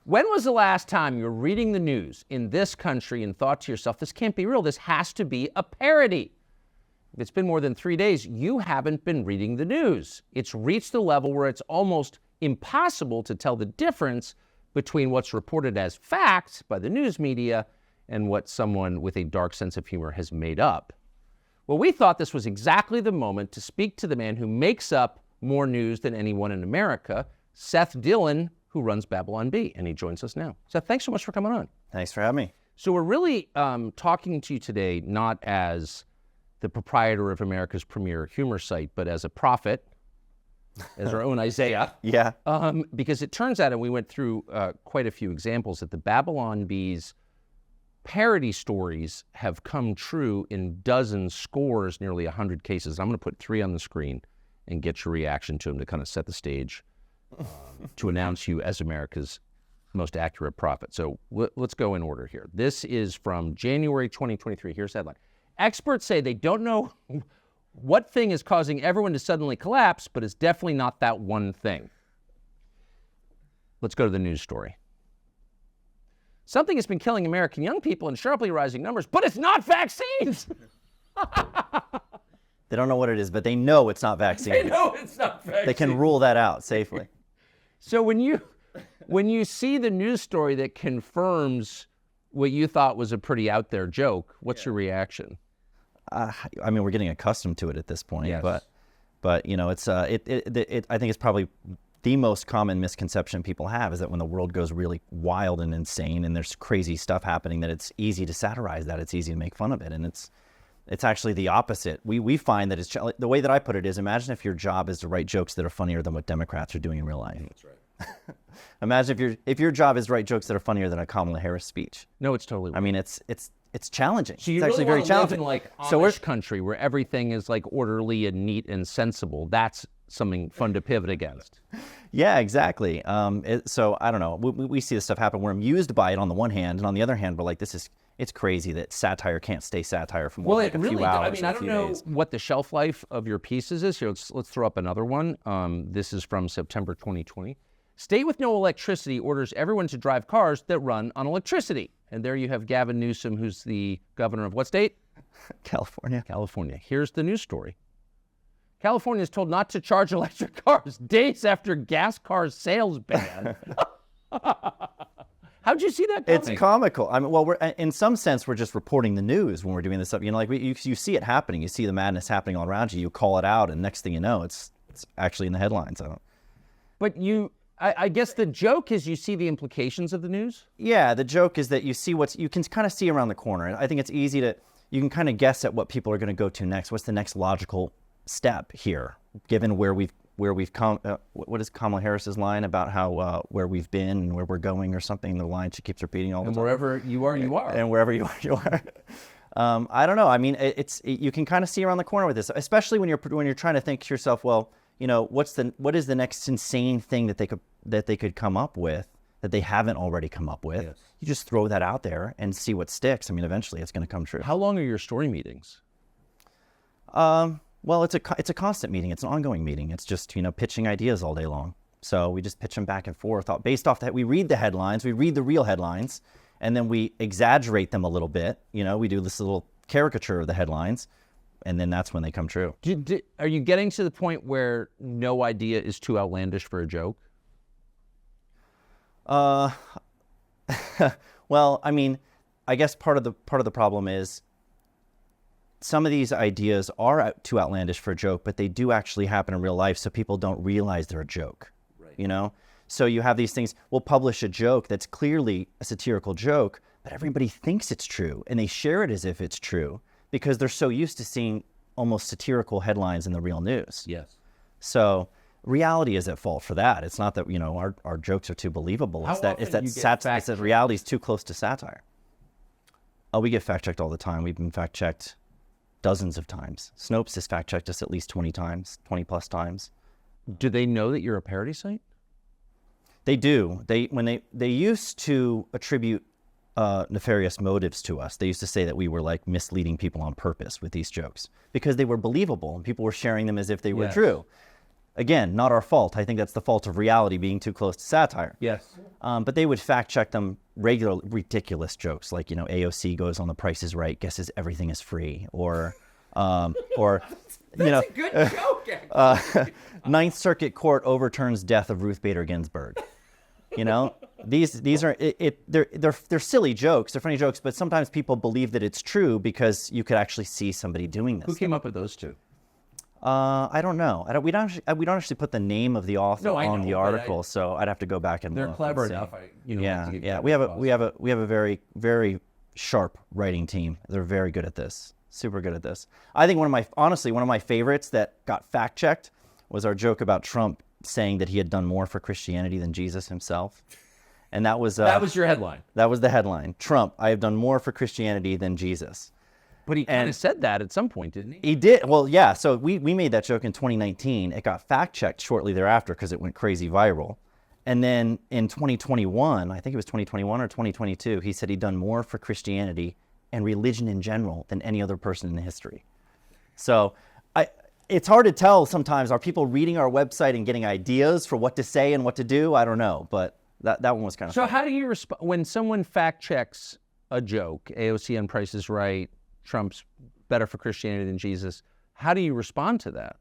When was the last time you were reading the news in this country and thought to yourself, this can't be real, this has to be a parody? If it's been more than 3 days, you haven't been reading the news. It's reached the level where it's almost impossible to tell the difference between what's reported as fact by the news media and what someone with a dark sense of humor has made up. Well, we thought this was exactly the moment to speak to the man who makes up more news than anyone in America, Seth Dillon, who runs Babylon Bee, and he joins us now. Seth, thanks so much for coming on. Thanks for having me. So we're really talking to you today not as the proprietor of America's premier humor site, but as a prophet, as our own Isaiah. Yeah. Because it turns out, and we went through quite a few examples, that the Babylon Bee's parody stories have come true in dozens, scores, nearly 100 cases. I'm going to put 3 on the screen and get your reaction to them to kind of set the stage to announce you as America's most accurate prophet. So let's go in order here. This is from January 2023. Here's the headline. Experts say they don't know what thing is causing everyone to suddenly collapse, but it's definitely not that one thing. Let's go to the news story. Something has been killing American young people in sharply rising numbers, but it's not vaccines. They don't know what it is, but they know it's not vaccine. They know it's not vaccines. They can rule that out safely. So when you see the news story that confirms what you thought was a pretty out there joke, what's your reaction? I mean, we're getting accustomed to it at this point, Yes. but you know, it's I think it's probably the most common misconception people have is that when the world goes really wild and insane and there's crazy stuff happening, that it's easy to satirize that, it's easy to make fun of it, and it's actually the opposite. We find that it's the way that I put it is, imagine if your job is to write jokes that are funnier than what Democrats are doing in real life. That's right. Imagine if your job is to write jokes that are funnier than a Kamala Harris speech. No, it's totally right. I mean, it's challenging. So you it's really actually very want to challenging. live in like Amish country where everything is like orderly and neat and sensible. That's something fun to pivot against. Yeah, exactly. So I don't know. We see this stuff happen. We're amused by it on the one hand, and on the throw hand, we're like, it's crazy that satire can't stay satire for more than a few hours. I mean, I don't know what the shelf life of your pieces is. Here, let's throw up another one. This is from September 2020. State with no electricity orders everyone to drive cars that run on electricity. And there you have Gavin Newsom, who's the governor of what state? California. California. Here's the news story. California is told not to charge electric cars days after gas car sales ban. How'd you see that coming? It's comical. I mean, well, in some sense, we're just reporting the news when we're doing this stuff. You know, like you see it happening. You see the madness happening all around you. You call it out, and next thing you know, it's actually in the headlines. But I guess the joke is you see the implications of the news? Yeah, the joke is that you see you can kind of see around the corner. And I think it's easy you can kind of guess at what people are going to go to next. What's the next logical step here, given where we've come? What is Kamala Harris's line about how where we've been and where we're going or something? The line she keeps repeating all the time. And wherever you are, you are. And wherever you are, you are. I don't know. I mean, you can kind of see around the corner with this, especially when you're trying to think to yourself, well, you know, what is the next insane thing that they could come up with that they haven't already come up with? Yes. You just throw that out there and see what sticks. I mean, eventually it's going to come true. How long are your story meetings? Well, it's a constant meeting. It's an ongoing meeting. It's just, you know, pitching ideas all day long. So we just pitch them back and forth. Based off that, we read the headlines, we read the real headlines, and then we exaggerate them a little bit. You know, we do this little caricature of the headlines, and then that's when they come true. Are you getting to the point where no idea is too outlandish for a joke? Well, I mean, I guess part of the problem is some of these ideas are too outlandish for a joke, but they do actually happen in real life, so people don't realize they're a joke. Right. You know? So you have these things, we'll publish a joke that's clearly a satirical joke, but everybody thinks it's true, and they share it as if it's true because they're so used to seeing almost satirical headlines in the real news. Yes. So reality is at fault for that. It's not that, you know, our jokes are too believable. It's that reality is too close to satire. Oh, we get fact-checked all the time. We've been fact-checked dozens of times. Snopes has fact-checked us at least 20 plus times. Do they know that you're a parody site? They do. When they used to attribute nefarious motives to us. They used to say that we were like misleading people on purpose with these jokes because they were believable and people were sharing them as if they were true. Again, not our fault. I think that's the fault of reality being too close to satire. Yes. But they would fact check them regular, ridiculous jokes like, AOC goes on The Price is Right, guesses everything is free, or That's a good joke, actually. Ninth Circuit Court overturns death of Ruth Bader Ginsburg. These are they're silly jokes, they're funny jokes, but sometimes people believe that it's true because you could actually see somebody doing this. Who came up with those two? I don't know. We don't actually put the name of the author on the article, so I'd have to go back and they're look. clever and see. enough. Yeah. We have a very, very sharp writing team. They're very good at this. Super good at this. I think one of my favorites that got fact checked was our joke about Trump saying that he had done more for Christianity than Jesus himself. And that was your headline. That was the headline. Trump, I have done more for Christianity than Jesus. But he kind of said that at some point, didn't he? He did. Well, yeah. So we made that joke in 2019. It got fact checked shortly thereafter because it went crazy viral. And then in 2021, I think it was 2021 or 2022, he said he'd done more for Christianity and religion in general than any other person in history. So it's hard to tell sometimes. Are people reading our website and getting ideas for what to say and what to do? I don't know. But that one was kind of So how do you respond when someone fact checks a joke, AOC on Price is Right, Trump's better for Christianity than Jesus? How do you respond to that?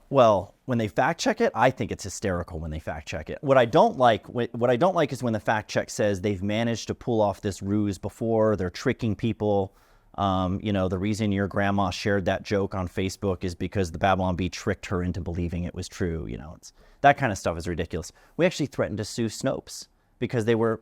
Well, when they fact check it, I think it's hysterical when they fact check it. What I don't like is when the fact check says they've managed to pull off this ruse before, they're tricking people. The reason your grandma shared that joke on Facebook is because the Babylon Bee tricked her into believing it was true. That kind of stuff is ridiculous. We actually threatened to sue Snopes because they were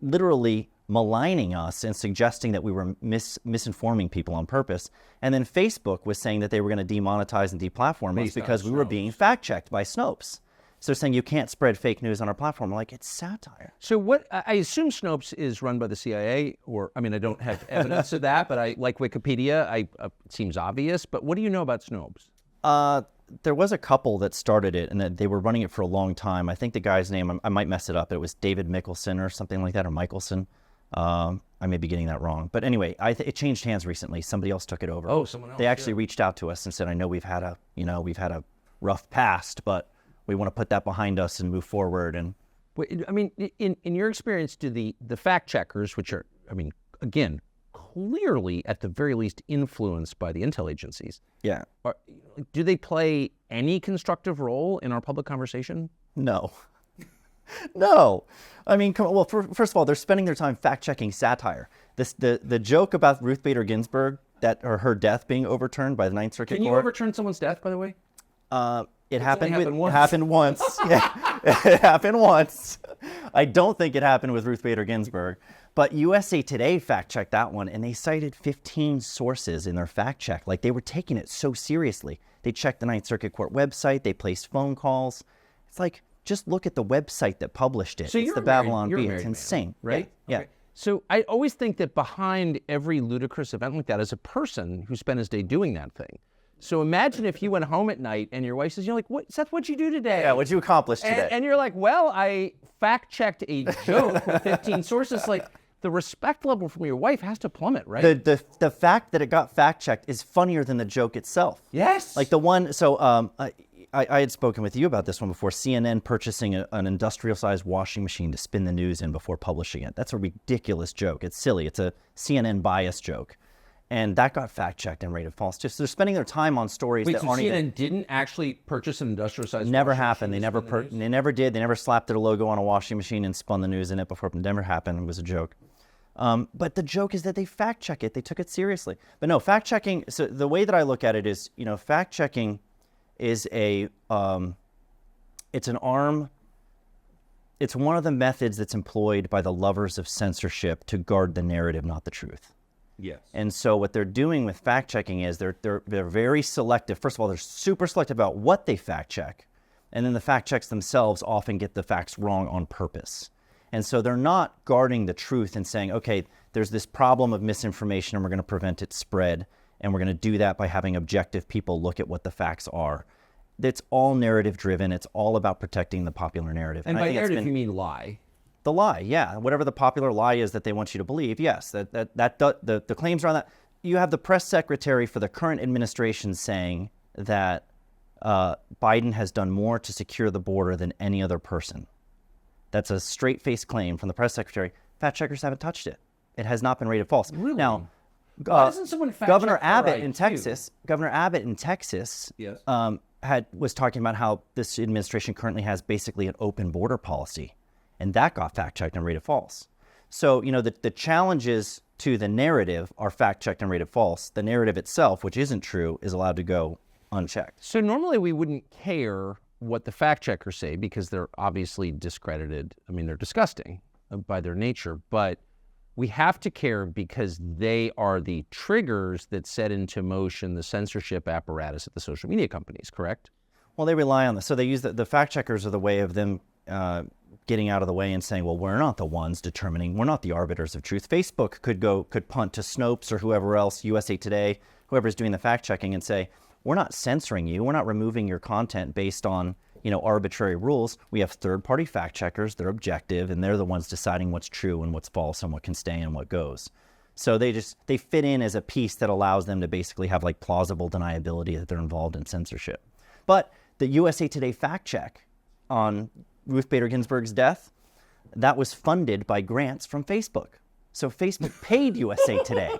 literally maligning us and suggesting that we were misinforming people on purpose. And then Facebook was saying that they were going to demonetize and deplatform us because we were being fact-checked by Snopes. So they're saying you can't spread fake news on our platform. I'm like, it's satire. So I assume Snopes is run by the CIA, I don't have evidence of that, but I like Wikipedia. It seems obvious, but what do you know about Snopes? There was a couple that started it, and they were running it for a long time. I think the guy's name, I might mess it up. It was David Mickelson or something like that, or Michelson. I may be getting that wrong. But anyway, it changed hands recently. Somebody else took it over. Oh, someone else. They actually reached out to us and said, I know we've had a rough past, but we want to put that behind us and move forward. And in your experience, do the fact checkers, which are, again, clearly at the very least influenced by the intel agencies, yeah, do they play any constructive role in our public conversation? No. No. First of all, they're spending their time fact-checking satire. The joke about Ruth Bader Ginsburg, or her death being overturned by the Ninth Circuit Court. Can you overturn someone's death, by the way? It happened once. Yeah, it happened once. I don't think it happened with Ruth Bader Ginsburg. But USA Today fact-checked that one, and they cited 15 sources in their fact-check. Like, they were taking it so seriously. They checked the Ninth Circuit Court website. They placed phone calls. It's like, just look at the website that published it. So it's the Babylon Bee. It's insane. Right? Yeah. Okay. So I always think that behind every ludicrous event like that is a person who spent his day doing that thing. So imagine if you went home at night and your wife says, you're like, "What, Seth, what'd you do today?" Yeah, what'd you accomplish today? And you're like, well, I fact-checked a joke with 15 sources. Like, the respect level from your wife has to plummet, right? The fact that it got fact-checked is funnier than the joke itself. Yes. Like the one, so I had spoken with you about this one before, CNN purchasing an industrial-sized washing machine to spin the news in before publishing it. That's a ridiculous joke. It's silly. It's a CNN bias joke. And that got fact-checked and rated false too. So they're spending their time on stories that aren't even... CNN didn't actually purchase an industrial-sized Never happened. They never did. They never slapped their logo on a washing machine and spun the news in it before. It never happened. It was a joke. But the joke is that they fact-check it. They took it seriously. But no, fact-checking... So the way that I look at it is, fact-checking is it's an arm... It's one of the methods that's employed by the lovers of censorship to guard the narrative, not the truth. Yes. And so what they're doing with fact-checking is they're very selective. First of all, they're super selective about what they fact-check. And then the fact-checks themselves often get the facts wrong on purpose. And so they're not guarding the truth and saying, okay, there's this problem of misinformation and we're going to prevent its spread. And we're going to do that by having objective people look at what the facts are. It's all narrative-driven. It's all about protecting the popular narrative. And by narrative, you mean lie. The lie, yeah. Whatever the popular lie is that they want you to believe, yes. The claims are on that. You have the press secretary for the current administration saying that Biden has done more to secure the border than any other person. That's a straight-faced claim from the press secretary. Fact checkers haven't touched it. It has not been rated false. Really? Now, Why doesn't someone fact Governor check Abbott for in IQ? Texas, Governor Abbott in Texas, Yes. was talking about how this administration currently has basically an open border policy, and that got fact checked and rated false. So the challenges to the narrative are fact checked and rated false. The narrative itself, which isn't true, is allowed to go unchecked. So normally we wouldn't care what the fact checkers say because they're obviously discredited. I mean, they're disgusting by their nature, but we have to care because they are the triggers that set into motion the censorship apparatus at the social media companies, correct? Well, they rely on this. So they use the fact checkers are the way of them getting out of the way and saying, well, we're not the ones determining, we're not the arbiters of truth. Facebook could punt to Snopes or whoever else, USA Today, whoever's doing the fact checking and say, we're not censoring you. We're not removing your content based on, arbitrary rules. We have third-party fact checkers. They're objective, and they're the ones deciding what's true and what's false and what can stay and what goes. So they fit in as a piece that allows them to basically have like plausible deniability that they're involved in censorship. But the USA Today fact check on Ruth Bader Ginsburg's death, that was funded by grants from Facebook. So Facebook paid USA Today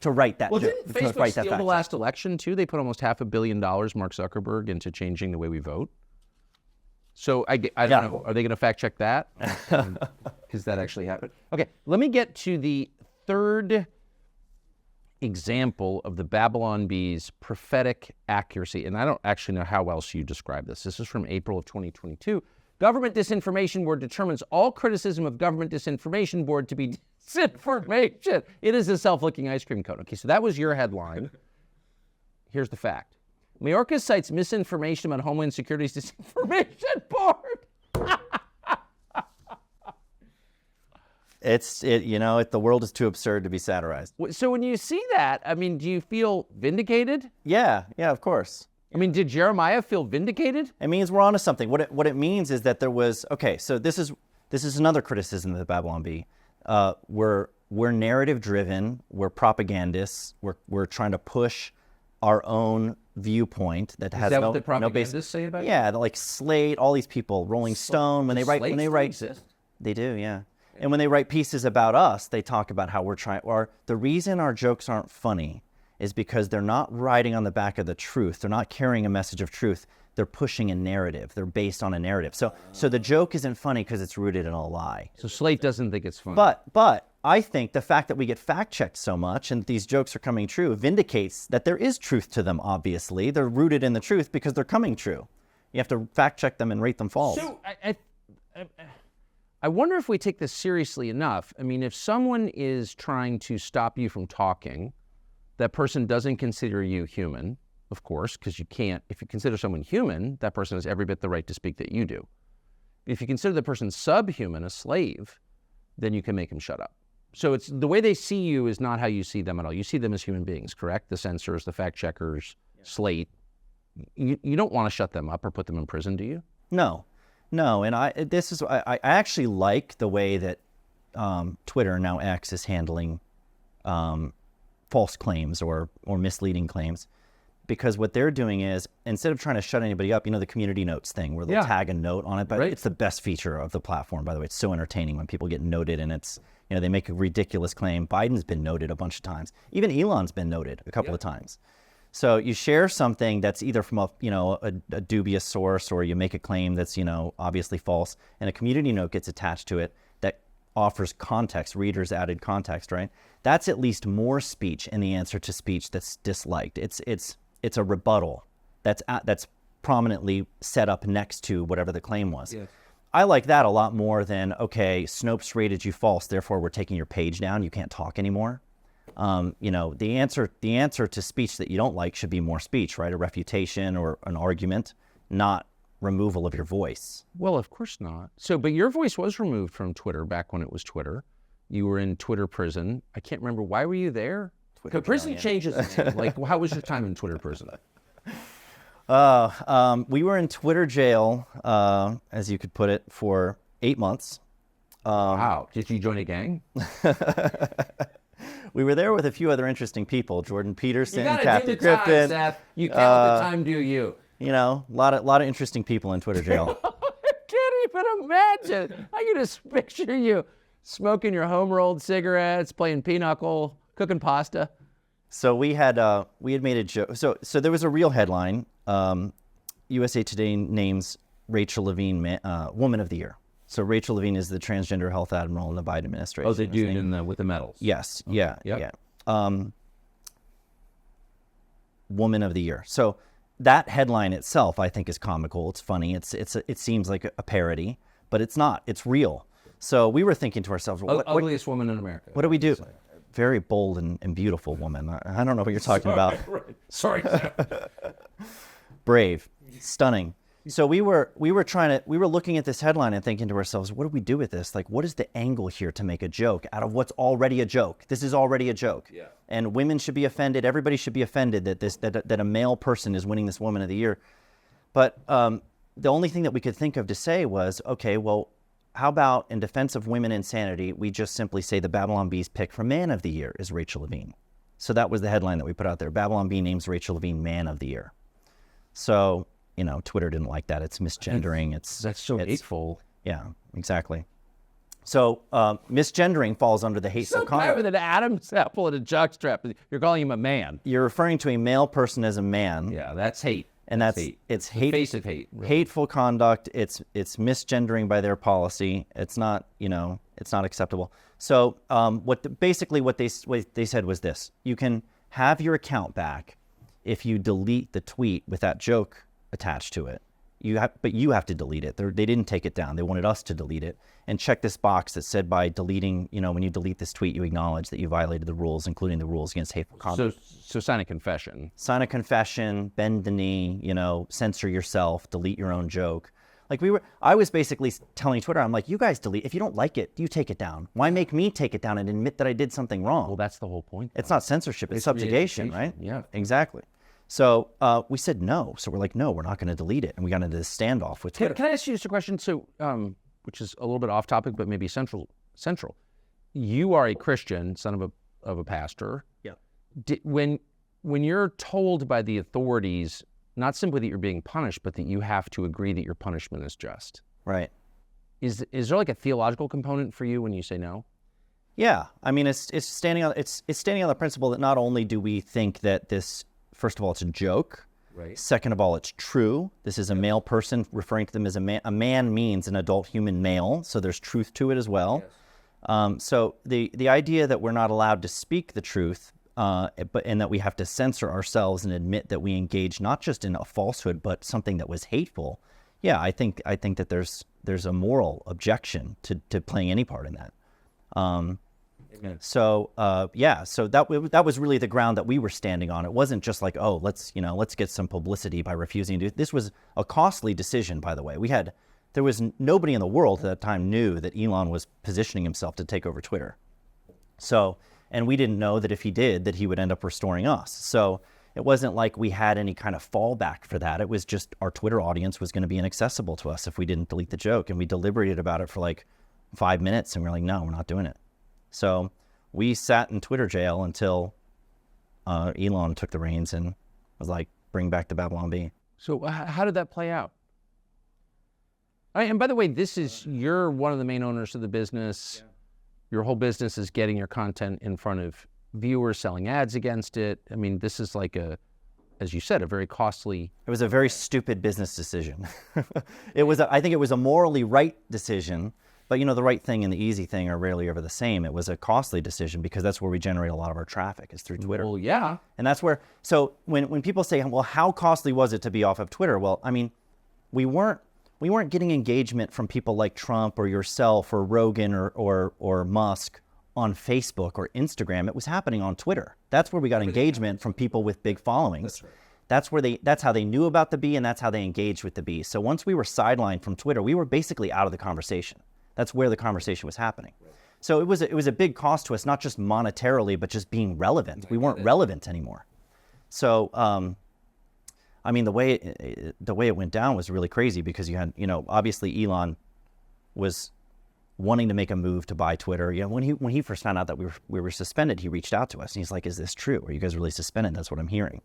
to write that. Well, didn't Facebook that steal fact the last election too? They put almost $500 million, Mark Zuckerberg, into changing the way we vote. So I don't know. Are they going to fact check that? Because that actually happened. Okay, let me get to the third example of the Babylon Bee's prophetic accuracy. And I don't actually know how else you describe this. This is from April of 2022. Government Disinformation Board determines all criticism of Government Disinformation Board to be disinformation. It is a self-licking ice cream cone. Okay, so that was your headline. Here's the fact. Mayorkas cites misinformation about Homeland Security's Disinformation Board. The world is too absurd to be satirized. So when you see that, I mean, do you feel vindicated? Yeah, of course. I mean, did Jeremiah feel vindicated? It means we're onto something. What it means is that there was, so this is another criticism of the Babylon Bee. We're narrative driven, we're propagandists, we're trying to push our own viewpoint that has is that no, what the no propagandists base. say about it? Yeah, like Slate, all these people, Rolling Stone, when they write, Exist. they do, yeah. And when they write pieces about us, they talk about how we're trying, or the reason our jokes aren't funny is because they're not riding on the back of the truth. They're not carrying a message of truth. They're pushing a narrative. They're based on a narrative. So the joke isn't funny because it's rooted in a lie. So Slate doesn't think it's funny. But I think the fact that we get fact-checked so much and these jokes are coming true vindicates that there is truth to them, obviously. They're rooted in the truth because they're coming true. You have to fact-check them and rate them false. So I wonder if we take this seriously enough. I mean, if someone is trying to stop you from talking, that person doesn't consider you human, of course, because you can't. If you consider someone human, that person has every bit the right to speak that you do. If you consider the person subhuman, a slave, then you can make him shut up. So it's the way they see you is not how you see them at all. You see them as human beings, correct? The censors, the fact checkers, Slate. You don't want to shut them up or put them in prison, do you? No. And I actually like the way that Twitter, now X, is handling false claims or misleading claims, because what they're doing is, instead of trying to shut anybody up, the community notes thing where they'll tag a note on it, but it's the best feature of the platform, by the way. It's so entertaining when people get noted and it's, they make a ridiculous claim. Biden's been noted a bunch of times. Even Elon's been noted a couple of times. So you share something that's either from a dubious source, or you make a claim that's, obviously false, and a community note gets attached to it that offers context, readers added context, right? That's at least more speech in the answer to speech that's disliked. It's a rebuttal that's prominently set up next to whatever the claim was. Yes. I like that a lot more than, okay, Snopes rated you false, therefore we're taking your page down, you can't talk anymore. The answer to speech that you don't like should be more speech, right? A refutation or an argument, not removal of your voice. Well, of course not. So, but your voice was removed from Twitter back when it was Twitter. You were in Twitter prison. I can't remember. Why were you there? Prison changes the name. Like, how was your time in Twitter prison? We were in Twitter jail, as you could put it, for 8 months. Wow. Did you join a gang? We were there with a few other interesting people, Jordan Peterson, you Kathy do the Griffin. Time, Seth. You count the time, do you? You know, a lot of interesting people in Twitter jail. I can't even imagine. I can just picture you smoking your home-rolled cigarettes, playing pinochle, cooking pasta. So we had made a joke. So there was a real headline. USA Today names Rachel Levine Woman of the Year. So Rachel Levine is the transgender health admiral in the Biden administration. Oh, the dude with the medals. Yes. Okay. Yeah. Yep. Yeah. Woman of the Year. So that headline itself, I think, is comical. It's funny. It seems like a parody, but it's not. It's real. So we were thinking to ourselves, ugliest woman in America. What do we do? Very bold and beautiful woman. I don't know what you're talking about. Right. Sorry. Brave, stunning. So we were looking at this headline and thinking to ourselves, what do we do with this? Like, what is the angle here to make a joke out of what's already a joke? This is already a joke. Yeah. And women should be offended. Everybody should be offended that a male person is winning this Woman of the Year. But the only thing that we could think of to say was, okay, well, how about in defense of women insanity, we just simply say the Babylon Bee's pick for Man of the Year is Rachel Levine. So that was the headline that we put out there. Babylon Bee names Rachel Levine Man of the Year. So, you know, Twitter didn't like that. It's misgendering. That's so hateful. Yeah, exactly. So misgendering falls under the hateful So conduct. with an Adam's apple and a jockstrap. You're calling him a man. You're referring to a male person as a man. Yeah, that's hate. And it's hate, face of hate. Really. Hateful conduct. It's misgendering by their policy. It's not, it's not acceptable. So what they said was this: you can have your account back if you delete the tweet with that joke attached to it. But you have to delete it. They didn't take it down. They wanted us to delete it and check this box that said by deleting, when you delete this tweet, you acknowledge that you violated the rules, including the rules against hateful conduct. So sign a confession. Sign a confession, bend the knee, censor yourself, delete your own joke. I was basically telling Twitter, I'm like, you guys delete. If you don't like it, you take it down. Why make me take it down and admit that I did something wrong? Well, that's the whole point. It's not censorship. It's subjugation, right? Yeah. Exactly. So we said no. So we're like, no, we're not going to delete it. And we got into this standoff with Twitter. Can I ask you just a question? So, which is a little bit off topic, but maybe central. You are a Christian, son of a pastor. Yeah. When you're told by the authorities, not simply that you're being punished, but that you have to agree that your punishment is just. Right. Is there like a theological component for you when you say no? Yeah. I mean, it's standing on the principle that not only do we think that this, first of all, it's a joke. Right. Second of all, it's true. This is a male person referring to them as a man. A man means an adult human male, so there's truth to it as well. Yes. So the idea that we're not allowed to speak the truth, and that we have to censor ourselves and admit that we engage not just in a falsehood, but something that was hateful. Yeah, I think that there's a moral objection to playing any part in that. So that was really the ground that we were standing on. It wasn't just like, oh, let's get some publicity by refusing to do it. This was a costly decision, by the way. There was nobody in the world at that time knew that Elon was positioning himself to take over Twitter. So, and we didn't know that if he did, that he would end up restoring us. So it wasn't like we had any kind of fallback for that. It was just our Twitter audience was going to be inaccessible to us if we didn't delete the joke. And we deliberated about it for like 5 minutes and we're like, no, we're not doing it. So we sat in Twitter jail until Elon took the reins and was like, bring back the Babylon Bee. So how did that play out? And by the way, you're one of the main owners of the business. Yeah. Your whole business is getting your content in front of viewers, selling ads against it. I mean, this is like as you said, a very costly. It was a very stupid business decision. I think it was a morally right decision. But the right thing and the easy thing are rarely ever the same. It was a costly decision because that's where we generate a lot of our traffic is through Twitter. Well, yeah. And that's where, so when people say, well, how costly was it to be off of Twitter? Well, I mean, we weren't getting engagement from people like Trump or yourself or Rogan or Musk on Facebook or Instagram. It was happening on Twitter. That's where we got engagement from people with big followings. That's right. That's how they knew about the bee and that's how they engaged with the bee. So once we were sidelined from Twitter, we were basically out of the conversation. That's where the conversation was happening. Right. So it was a big cost to us, not just monetarily, but just being relevant. We weren't relevant anymore. So, I mean, the way it went down was really crazy because you had, obviously Elon was wanting to make a move to buy Twitter. When he first found out that we were suspended, he reached out to us and he's like, "Is this true? Are you guys really suspended?" That's what I'm hearing.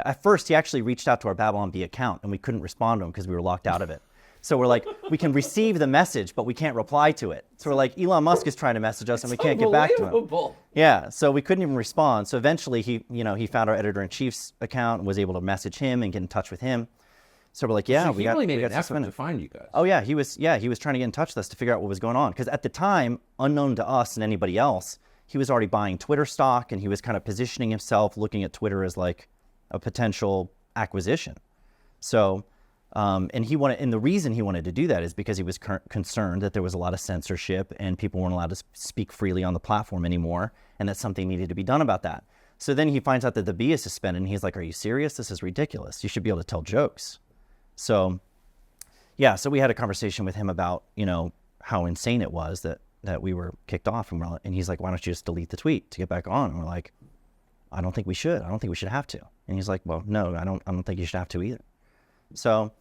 At first, he actually reached out to our Babylon Bee account, and we couldn't respond to him because we were locked out of it. So we're like, we can receive the message, but we can't reply to it. So we're like, Elon Musk is trying to message us, and we can't get back to him. Yeah, so we couldn't even respond. So eventually, he found our editor-in-chief's account and was able to message him and get in touch with him. So we're like, yeah, so we he got really made we an got effort suspended. to find you guys. Oh yeah, he was trying to get in touch with us to figure out what was going on. Because at the time, unknown to us and anybody else, he was already buying Twitter stock, and he was kind of positioning himself, looking at Twitter as like a potential acquisition. So, and the reason he wanted to do that is because he was concerned that there was a lot of censorship and people weren't allowed to speak freely on the platform anymore, and that something needed to be done about that. So then he finds out that the Bee is suspended, and he's like, "Are you serious? This is ridiculous. You should be able to tell jokes." So, yeah, so we had a conversation with him about, how insane it was that we were kicked off, and he's like, "Why don't you just delete the tweet to get back on?" And we're like, "I don't think we should. I don't think we should have to." And he's like, "Well, no, I don't think you should have to either." So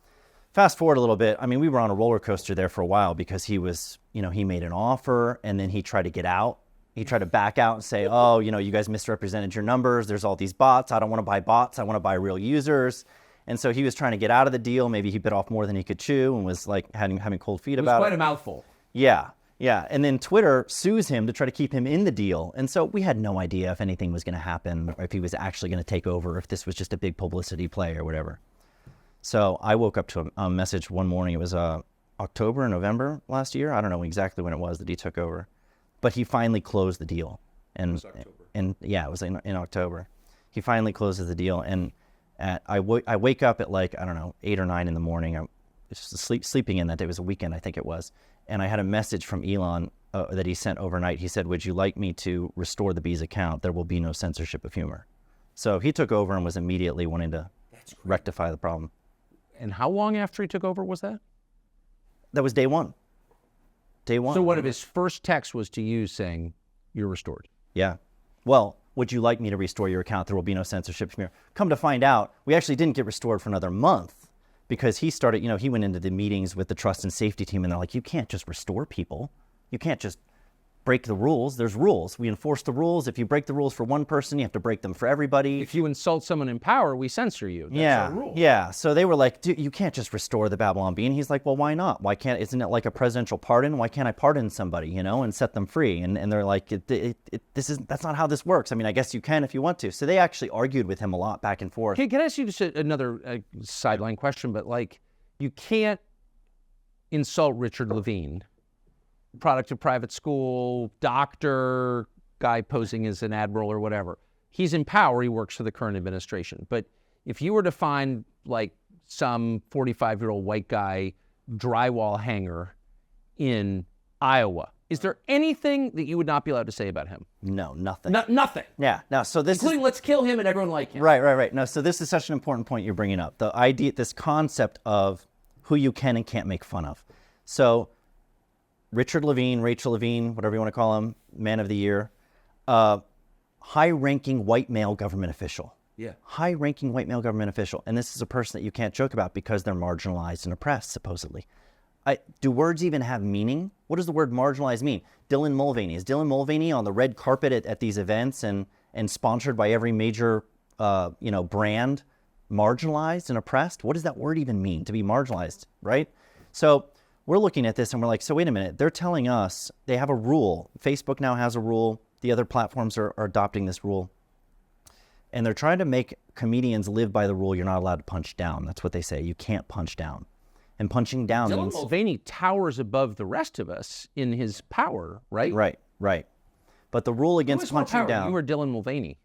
fast forward a little bit. I mean, we were on a roller coaster there for a while because he was, he made an offer, and then he tried to get out. He tried to back out and say, "Oh, you guys misrepresented your numbers. There's all these bots. I don't want to buy bots. I want to buy real users." And so he was trying to get out of the deal. Maybe he bit off more than he could chew and was like having cold feet about it. It was quite a mouthful. Yeah. And then Twitter sues him to try to keep him in the deal. And so we had no idea if anything was going to happen, or if he was actually going to take over, if this was just a big publicity play or whatever. So I woke up to a message one morning. It was October or November last year. I don't know exactly when it was that he took over. But he finally closed the deal. And, it was October. And yeah, it was in October. He finally closes the deal. And I wake up at 8 or 9 in the morning. I was sleeping in that day. It was a weekend, I think it was. And I had a message from Elon that he sent overnight. He said, "Would you like me to restore the Bee's account? There will be no censorship of humor." So he took over and was immediately wanting to rectify the problem. And how long after he took over was that? That was day one. Day one. So one of his first texts was to you saying, "You're restored." Yeah. Well, "Would you like me to restore your account? There will be no censorship from here." Come to find out, we actually didn't get restored for another month because he started, he went into the meetings with the trust and safety team, and they're like, "You can't just restore people. You can't just break the rules. There's rules. We enforce the rules. If you break the rules for one person, you have to break them for everybody. If you insult someone in power, we censor you. That's our rule. Yeah. So they were like, "Dude, you can't just restore the Babylon Bee." And he's like, "Well, why not? Isn't it like a presidential pardon? Why can't I pardon somebody, and set them free?" And they're like, that's not how this works. I mean, I guess you can if you want to. So they actually argued with him a lot back and forth. Can I ask you just another sideline question? But you can't insult Richard Levine, product of private school, doctor, guy posing as an admiral or whatever. He's in power. He works for the current administration. But if you were to find some 45-year-old white guy drywall hanger in Iowa, is there anything that you would not be allowed to say about him? No, nothing. Nothing. Yeah. No. So including let's kill him and everyone like him. Right. No. So this is such an important point you're bringing up. The idea, this concept of who you can and can't make fun of. So Richard Levine, Rachel Levine, whatever you want to call him, Man of the Year, high-ranking white male government official. Yeah. High-ranking white male government official. And this is a person that you can't joke about because they're marginalized and oppressed, supposedly. Do words even have meaning? What does the word marginalized mean? Dylan Mulvaney. Is Dylan Mulvaney on the red carpet at these events and sponsored by every major brand marginalized and oppressed? What does that word even mean, to be marginalized, right? So we're looking at this and we're like, so wait a minute. They're telling us they have a rule. Facebook now has a rule. The other platforms are adopting this rule. And they're trying to make comedians live by the rule you're not allowed to punch down. That's what they say. You can't punch down. And punching down Dylan means... Mulvaney towers above the rest of us in his power, right? Right. But the rule against punching down... You or Dylan Mulvaney?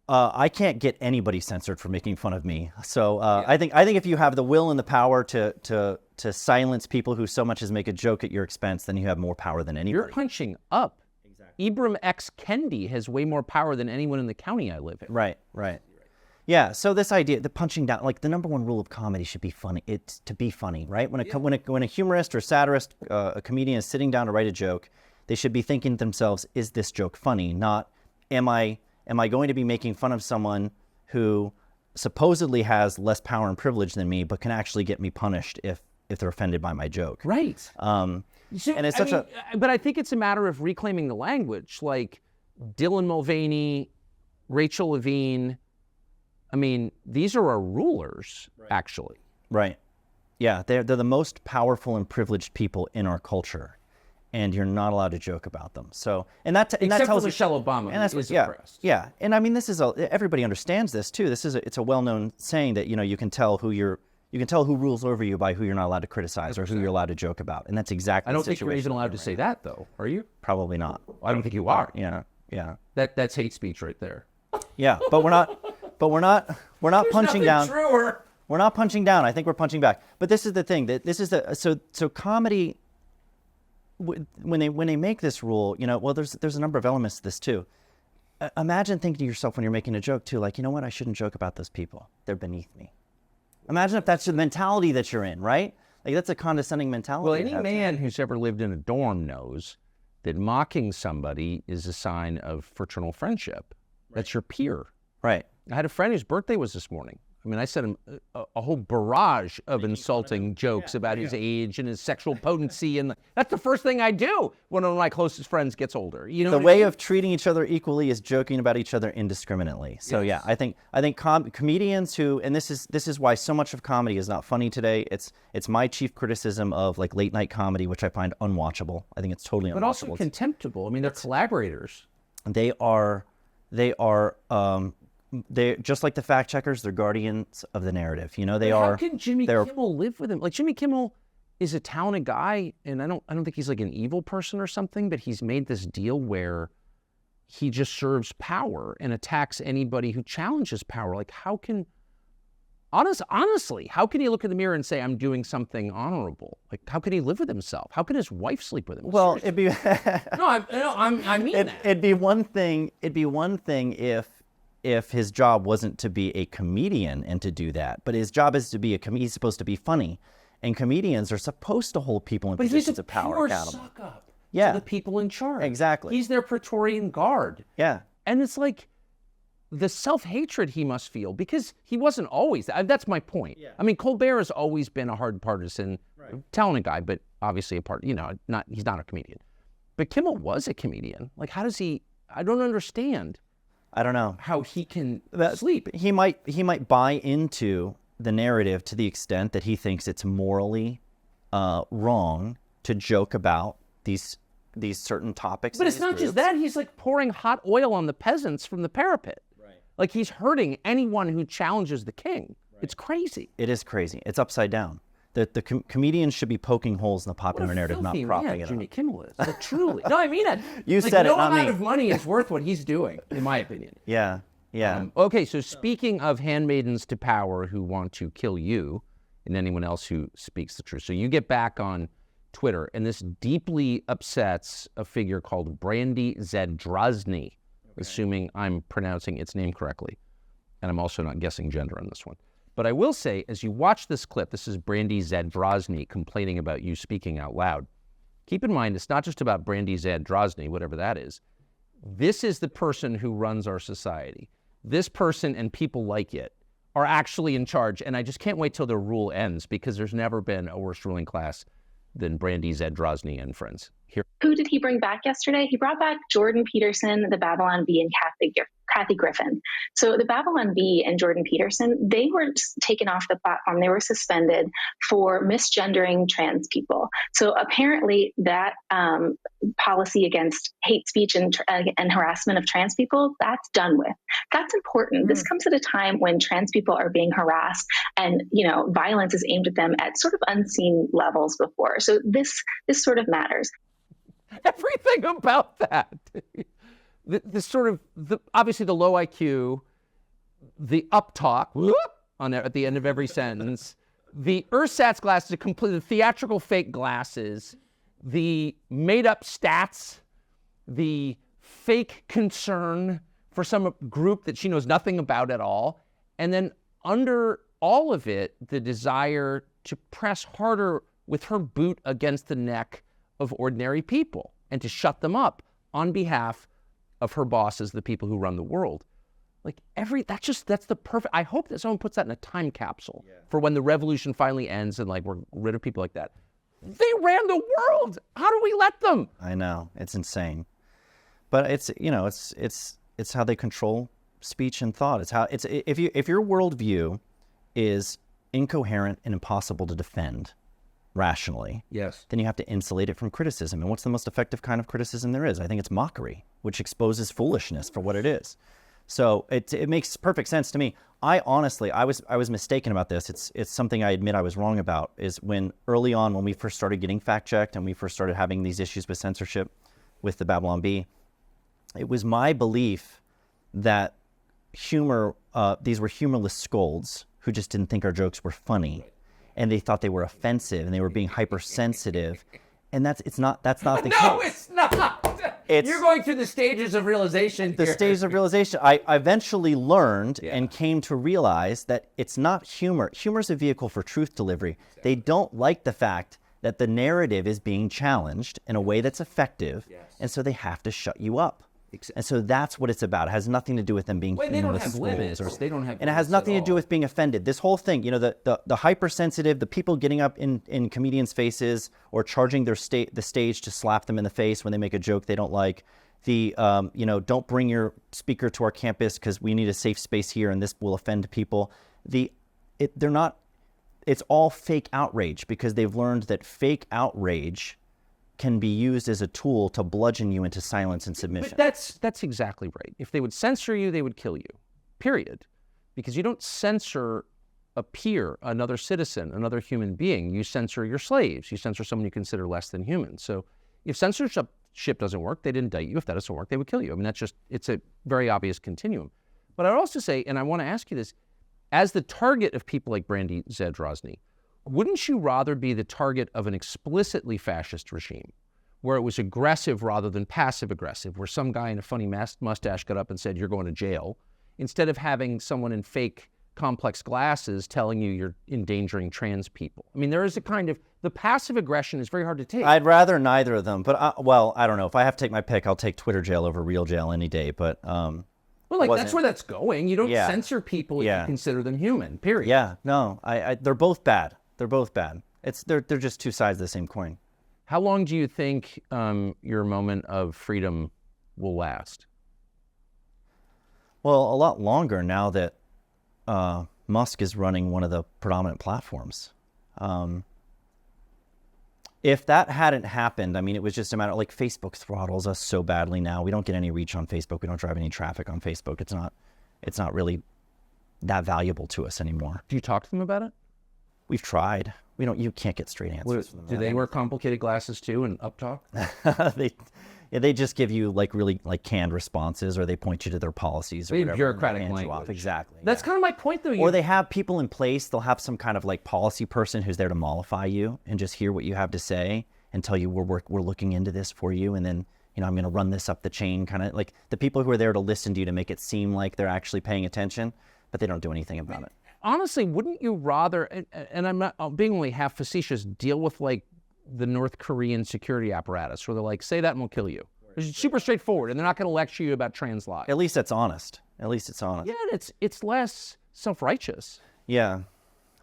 I can't get anybody censored for making fun of me. So I think if you have the will and the power to silence people who so much as make a joke at your expense, then you have more power than anybody. You're punching up. Exactly. Ibram X. Kendi has way more power than anyone in the county I live in. Right. Yeah, so this idea, the punching down, the number one rule of comedy should be funny. It's to be funny, right? When a humorist or satirist, a comedian is sitting down to write a joke, they should be thinking to themselves, is this joke funny? Not, am I going to be making fun of someone who supposedly has less power and privilege than me, but can actually get me punished if they're offended by my joke? Right. And it's but I think it's a matter of reclaiming the language. Like Dylan Mulvaney, Rachel Levine, I mean, these are our rulers, actually. Right. Yeah, they're the most powerful and privileged people in our culture, and you're not allowed to joke about them. So, that Except tells for Michelle Obama, and that's who is yeah, oppressed. yeah. And I mean, everybody understands this too. It's a well-known saying that you can tell who rules over you by who you're not allowed to criticize or who you're allowed to joke about, and that's exactly. I don't the think you're even allowed to say that, though. Are you? Probably not. I don't think you are. Yeah. That's hate speech right there. Yeah, but we're not punching down. Truer. We're not punching down. I think we're punching back. But this is the thing. So comedy. When they make this rule, there's a number of elements to this too. Imagine thinking to yourself when you're making a joke too, like, you know what? I shouldn't joke about those people. They're beneath me. Imagine if that's the mentality that you're in, right? Like, that's a condescending mentality. Well, any man who's ever lived in a dorm knows that mocking somebody is a sign of fraternal friendship. That's your peer. Right. I had a friend whose birthday was this morning. I mean, I sent him a whole barrage of insulting jokes about his age and his sexual potency, and that's the first thing I do when one of my closest friends gets older. You know, the way of treating each other equally is joking about each other indiscriminately. So yeah, I think comedians who, and this is why so much of comedy is not funny today. It's my chief criticism of like late night comedy, which I find unwatchable. I think it's totally unwatchable. But also contemptible. I mean, they're collaborators. They're just like the fact checkers. They're guardians of the narrative. They are. How can Jimmy Kimmel live with him? Like, Jimmy Kimmel is a talented guy, and I don't think he's like an evil person or something. But he's made this deal where he just serves power and attacks anybody who challenges power. Like, honestly, how can he look in the mirror and say, "I'm doing something honorable"? Like, how can he live with himself? How can his wife sleep with him? Well, it'd be I mean that. It'd be one thing. It'd be one thing if his job wasn't to be a comedian and to do that, but his job is to be he's supposed to be funny, and comedians are supposed to hold people in positions of power accountable. Suck up to the people in charge. Exactly. He's their Praetorian guard. Yeah. And it's like the self-hatred he must feel, because he wasn't always that's my point. Yeah. I mean, Colbert has always been a hard partisan, talented guy, but obviously he's not a comedian. But Kimmel was a comedian. Like, how does he? I don't understand. I don't know how he can sleep. He might buy into the narrative to the extent that he thinks it's morally wrong to joke about these certain topics. But it's not just that. He's like pouring hot oil on the peasants from the parapet. Right. Like, he's hurting anyone who challenges the king. Right. It's crazy. It is crazy. It's upside down. The comedians should be poking holes in the popular narrative, not propping it up. Jimmy Kimmel is. Like, truly. No, I mean it. You said it, not me. No amount of money is worth what he's doing, in my opinion. Yeah. Okay, so speaking of handmaidens to power who want to kill you and anyone else who speaks the truth. So you get back on Twitter, and this deeply upsets a figure called Brandy Zadrozny, assuming I'm pronouncing its name correctly. And I'm also not guessing gender on this one. But I will say, as you watch this clip, this is Brandy Zadrozny complaining about you speaking out loud. Keep in mind, it's not just about Brandy Zadrozny, whatever that is. This is the person who runs our society. This person and people like it are actually in charge, and I just can't wait till their rule ends, because there's never been a worse ruling class than Brandy Zadrozny and friends. Here. Who did he bring back yesterday? He brought back Jordan Peterson, the Babylon Bee, and Kathy Griffin. So the Babylon Bee and Jordan Peterson, they were taken off the platform. They were suspended for misgendering trans people. So apparently that policy against hate speech and harassment of trans people, that's done with. That's important. This comes at a time when trans people are being harassed, and violence is aimed at them at sort of unseen levels before. So this sort of matters. Everything about that. Obviously the low IQ, the up talk at the end of every sentence, the ersatz glasses, the theatrical fake glasses, the made up stats, the fake concern for some group that she knows nothing about at all, and then under all of it, the desire to press harder with her boot against the neck of ordinary people and to shut them up on behalf of her bosses, the people who run the world. Like, that's the perfect, I hope that someone puts that in a time capsule for when the revolution finally ends and like we're rid of people like that. They ran the world. How do we let them? I know, it's insane. But it's how they control speech and thought. It's how it's if your worldview is incoherent and impossible to defend rationally, Yes. then you have to insulate it from criticism. And what's the most effective kind of criticism there is? I think it's mockery, which exposes foolishness for what it is. So it makes perfect sense to me. I honestly, I was mistaken about this. It's something I admit I was wrong about, is when early on, when we first started getting fact checked and we first started having these issues with censorship with the Babylon Bee, it was my belief that these were humorless scolds who just didn't think our jokes were funny, and they thought they were offensive and they were being hypersensitive. And that's not the case. No, it's not. You're going through the stages of realization. The stages of realization. I eventually learned and came to realize that it's not humor. Humor is a vehicle for truth delivery. Exactly. They don't like the fact that the narrative is being challenged in a way that's effective, and so they have to shut you up. And so that's what it's about. It has nothing to do with them being humorless. They don't have limits. They don't have. And it has nothing to do with being offended. This whole thing, the hypersensitive, the people getting up in comedians' faces or charging the stage to slap them in the face when they make a joke they don't like. Don't bring your speaker to our campus because we need a safe space here and this will offend people. It's all fake outrage, because they've learned that fake outrage can be used as a tool to bludgeon you into silence and submission. But that's exactly right. If they would censor you, they would kill you, period. Because you don't censor a peer, another citizen, another human being. You censor your slaves. You censor someone you consider less than human. So if censorship doesn't work, they'd indict you. If that doesn't work, they would kill you. I mean, it's a very obvious continuum. But I'd also say, and I want to ask you this, as the target of people like Brandy Zadrozny, wouldn't you rather be the target of an explicitly fascist regime, where it was aggressive rather than passive-aggressive, where some guy in a funny mustache got up and said, you're going to jail, instead of having someone in fake complex glasses telling you you're endangering trans people? I mean, there is a kind of, the passive aggression is very hard to take. I'd rather neither of them, but I don't know. If I have to take my pick, I'll take Twitter jail over real jail any day, but... that's where that's going. You don't censor people if you consider them human, period. Yeah, no, they're both bad. They're both bad. They're just two sides of the same coin. How long do you think your moment of freedom will last? Well, a lot longer now that Musk is running one of the predominant platforms. If that hadn't happened, I mean, it was just a matter like Facebook throttles us so badly now. We don't get any reach on Facebook. We don't drive any traffic on Facebook. It's not really that valuable to us anymore. Do you talk to them about it? We've tried. You can't get straight answers from them. Do they wear complicated glasses too and uptalk? They just give you really canned responses, or they point you to their policies or whatever. Bureaucratic language. Exactly. That's kind of my point, though. Or they have people in place. They'll have some kind of policy person who's there to mollify you and just hear what you have to say and tell you we're looking into this for you, and then I'm going to run this up the chain. Kind of like the people who are there to listen to you to make it seem like they're actually paying attention, but they don't do anything about it. Honestly, wouldn't you rather, and I'm being only half facetious, deal with the North Korean security apparatus, where they're like, say that and we'll kill you. It's super straightforward, and they're not going to lecture you about trans lives. At least that's honest. At least it's honest. Yeah, it's less self-righteous. Yeah.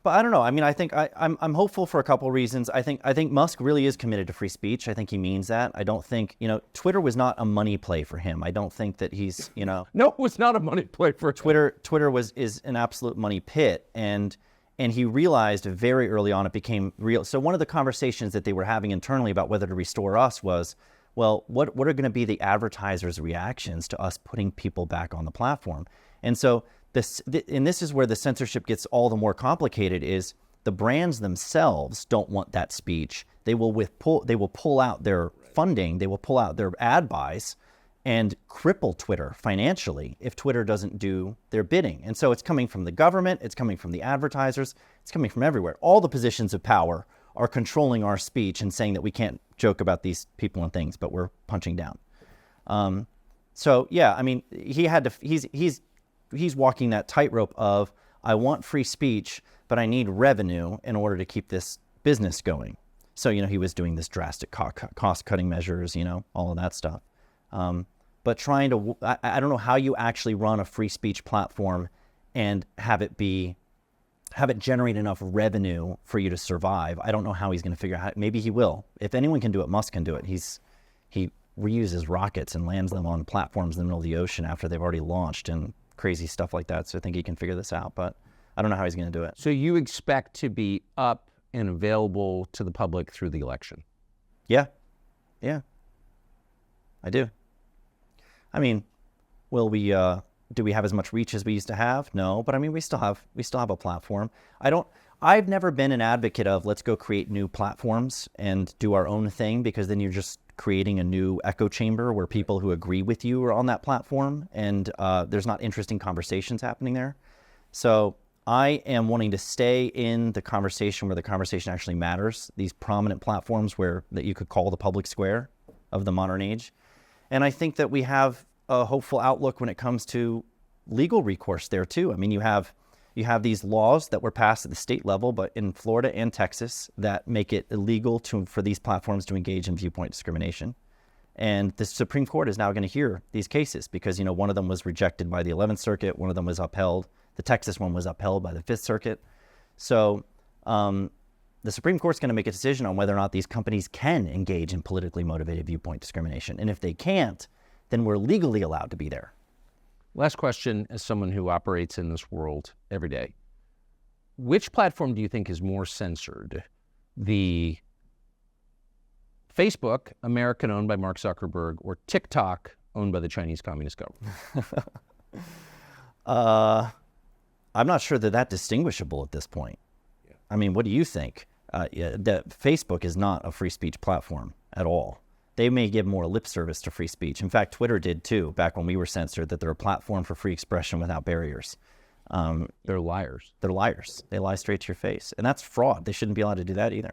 But I don't know. I mean, I think I'm hopeful for a couple of reasons. I think Musk really is committed to free speech. I think he means that. I don't think, Twitter was not a money play for him. I don't think that he's, No, it was not a money play for Twitter. Twitter is an absolute money pit. And he realized very early on it became real. So one of the conversations that they were having internally about whether to restore us was, well, what are going to be the advertisers' reactions to us putting people back on the platform? And so this is where the censorship gets all the more complicated, is the brands themselves don't want that speech. They will pull out their funding, they will pull out their ad buys and cripple Twitter financially if Twitter doesn't do their bidding. And so it's coming from the government, it's coming from the advertisers, it's coming from everywhere. All the positions of power are controlling our speech and saying that we can't joke about these people and things, but we're punching down. So yeah, I mean, he's walking that tightrope of, I want free speech, but I need revenue in order to keep this business going. So, he was doing this drastic cost-cutting measures, all of that stuff. But trying to, I don't know how you actually run a free speech platform and have it generate enough revenue for you to survive. I don't know how he's going to figure out. Maybe he will. If anyone can do it, Musk can do it. He reuses rockets and lands them on platforms in the middle of the ocean after they've already launched and crazy stuff like that. So I think he can figure this out, but I don't know how he's going to do it. So you expect to be up and available to the public through the election? Yeah. I do. I mean, will we? Do we have as much reach as we used to have? No, but I mean, we still have a platform. I've never been an advocate of let's go create new platforms and do our own thing, because then you're just creating a new echo chamber where people who agree with you are on that platform, and there's not interesting conversations happening there. So I am wanting to stay in the conversation where the conversation actually matters, these prominent platforms that you could call the public square of the modern age. And I think that we have a hopeful outlook when it comes to legal recourse there too. I mean, you have these laws that were passed at the state level, but in Florida and Texas, that make it illegal for these platforms to engage in viewpoint discrimination. And the Supreme Court is now going to hear these cases because, one of them was rejected by the 11th Circuit, one of them was upheld. The Texas one was upheld by the 5th Circuit. So the Supreme Court's going to make a decision on whether or not these companies can engage in politically motivated viewpoint discrimination. And if they can't, then we're legally allowed to be there. Last question, as someone who operates in this world every day, which platform do you think is more censored? The Facebook, American, owned by Mark Zuckerberg, or TikTok, owned by the Chinese Communist government? I'm not sure that's distinguishable at this point. Yeah. I mean, what do you think? That Facebook is not a free speech platform at all. They may give more lip service to free speech. In fact, Twitter did too, back when we were censored, that they're a platform for free expression without barriers. They're liars. They're liars. They lie straight to your face. And that's fraud. They shouldn't be allowed to do that either.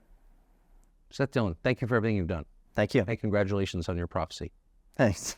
Seth Dillon, thank you for everything you've done. Thank you. Hey, congratulations on your prophecy. Thanks.